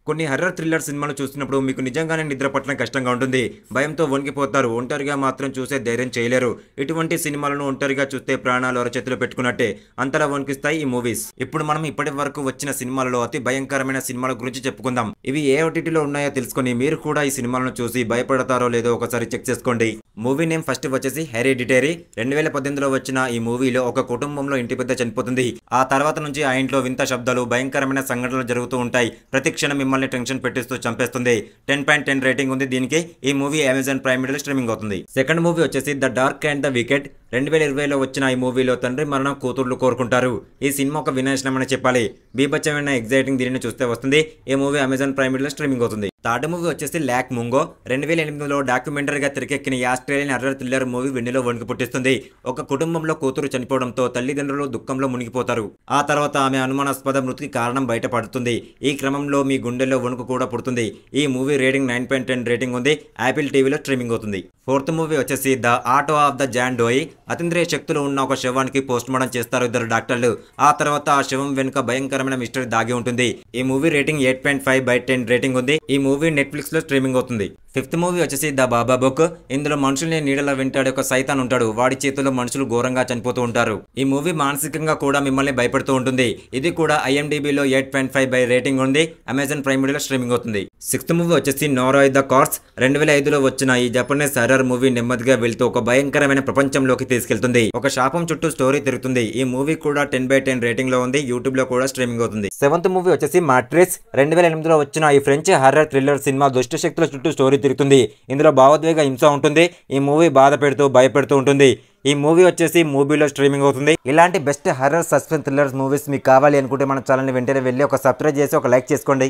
కొన్ని horror thriller సినిమాలు చూస్తున్నప్పుడు మీకు నిజంగానే నిద్ర పట్టడం కష్టంగా ఉంటుంది. భయంతో వణికిపోతారు. ఒంటరిగా మాత్రం చూసే ధైర్యం చేయలేరు. ఇటువంటి సినిమాలను ఒంటరిగా చూస్తే ప్రాణాలు అరచేతిలో పెట్టుకున్నట్టే అంతలా వణికిస్తాయి ఈ మూవీస్. ఇప్పుడు మనం ఇప్పటి వరకు వచ్చిన సినిమాలలో అతి భయంకరమైన సినిమాల గురించి చెప్పుకుందాం. ఇవి ఏ ఓటీటీలో ఉన్నాయో తెలుసుకొని మీరు కూడా ఈ సినిమాలను చూసి భయపడతారో లేదో ఒకసారి చెక్ చేసుకోండి. మూవీ నేమ్ ఫస్ట్ వచ్చేసి హెరిడిటరీ. 2018లో వచ్చిన ఈ మూవీలో ఒక కుటుంబంలో ఇంటి పెద్ద చనిపోతుంది. ఆ తర్వాత నుంచి ఆ ఇంట్లో వింత శబ్దాలు, భయంకరమైన సంఘటనలు జరుగుతూ ఉంటాయి. ప్రతి క్షణం మిమ్మల్ని టెన్షన్ పెట్టిస్తూ చంపేస్తుంది. 10.10 రేటింగ్ ఉంది దీనికి. ఈ మూవీ అమెజాన్ ప్రైమ్ వీడియోలో స్ట్రీమింగ్ అవుతుంది. సెకండ్ మూవీ వచ్చేసి the dark and the wicked. 2020లో వచ్చిన ఈ మూవీలో తండ్రి మరణం కూతుర్లు కోరుకుంటారు. ఈ సినిమా ఒక వినాశనం అని చెప్పాలి. బీభత్సమైన ఎగ్జైటింగ్ దీనిని చూస్తే వస్తుంది. ఈ మూవీ అమెజాన్ ప్రైమ్ వీడియోలో స్ట్రీమింగ్ అవుతుంది. థర్డ్ మూవీ వచ్చేసి ల్యాక్ ముంగో. 2008లో డాక్యుమెంటరీగా తెరకెక్కిన ఈ ఆస్ట్రేలియన్ హర్రర్ థ్రిల్లర్ మూవీ వెన్నెలో వణుకు పుట్టిస్తుంది. ఒక కుటుంబంలో కూతురు చనిపోవడంతో తల్లిదండ్రులు దుఃఖంలో మునిగిపోతారు. ఆ తర్వాత ఆమె అనుమానాస్పద మృతికి కారణం బయటపడుతుంది. ఈ క్రమంలో మీ గుండెల్లో వణుకు కూడా పుడుతుంది. ఈ మూవీ రేటింగ్ 9.10 రేటింగ్ ఉంది. యాపిల్ టీవీలో స్ట్రీమింగ్ అవుతుంది. ఫోర్త్ మూవీ వచ్చేసి the art of the John Doe. అతీంద్రియ శక్తులు ఉన్న ఒక శవానికి పోస్ట్ మార్టం చేస్తారు ఇద్దరు డాక్టర్లు. ఆ తర్వాత ఆ శవం వెనుక భయంకరమైన మిస్టరీ దాగి ఉంటుంది. ఈ మూవీ రేటింగ్ 8.5/10 రేటింగ్ ఉంది. ఈ మూవీ నెట్ఫ్లిక్స్ లో స్ట్రీమింగ్ అవుతుంది. ఫిఫ్త్ మూవీ వచ్చేసి ద బాబా బుక్. ఇందులో మనుషుల్ని నీడలా వెంటాడే ఒక సైతాన్ ఉంటాడు. వాడి చేతుల్లో మనుషులు ఘోరంగా చనిపోతూ ఉంటారు. ఈ మూవీ మానసికంగా కూడా మిమ్మల్ని భయపెడుతూ ఉంటుంది. ఇది కూడా IMDbలో 8.5 రేటింగ్ ఉంది. అమెజాన్ ప్రైమ్ వీడియోలో స్ట్రీమింగ్ అవుతుంది. సిక్స్త్ మూవీ వచ్చేసి నోరాయ్ ద కార్స్. 2005లో వచ్చిన ఈ జపనీస్ హర్రర్ మూవీ నెమ్మదిగా వెళ్తూ ఒక భయంకరమైన ప్రపంచంలోకి తీసుకెళ్తుంది. ఒక శాపం చుట్టూ స్టోరీ తిరుగుతుంది. ఈ మూవీ కూడా 10/10 రేటింగ్ లో ఉంది. యూట్యూబ్ లో కూడా స్ట్రీమింగ్ అవుతుంది. సెవెంత్ మూవీ వచ్చేసి మాట్రిక్స్. 2008లో వచ్చిన ఈ ఫ్రెంచ్ హర్రర్ థ్రిల్లర్ సినిమా దుష్ట శక్తుల చుట్టూ స్టోరీ తిరుగుతుంది. ఇందులో భావోద్వేగ హింస ఉంటుంది. ఈ మూవీ బాధ పెడుతూ భయపెడుతూ ఉంటుంది. ఈ మూవీ వచ్చేసి మూవీలో స్ట్రీమింగ్ అవుతుంది. ఇలాంటి best horror suspense thrillers movies మీకు కావాలి అనుకుంటే మన ఛానల్ని వెంటనే వెళ్ళి ఒక సబ్స్క్రైబ్ చేసి ఒక లైక్ చేసుకోండి.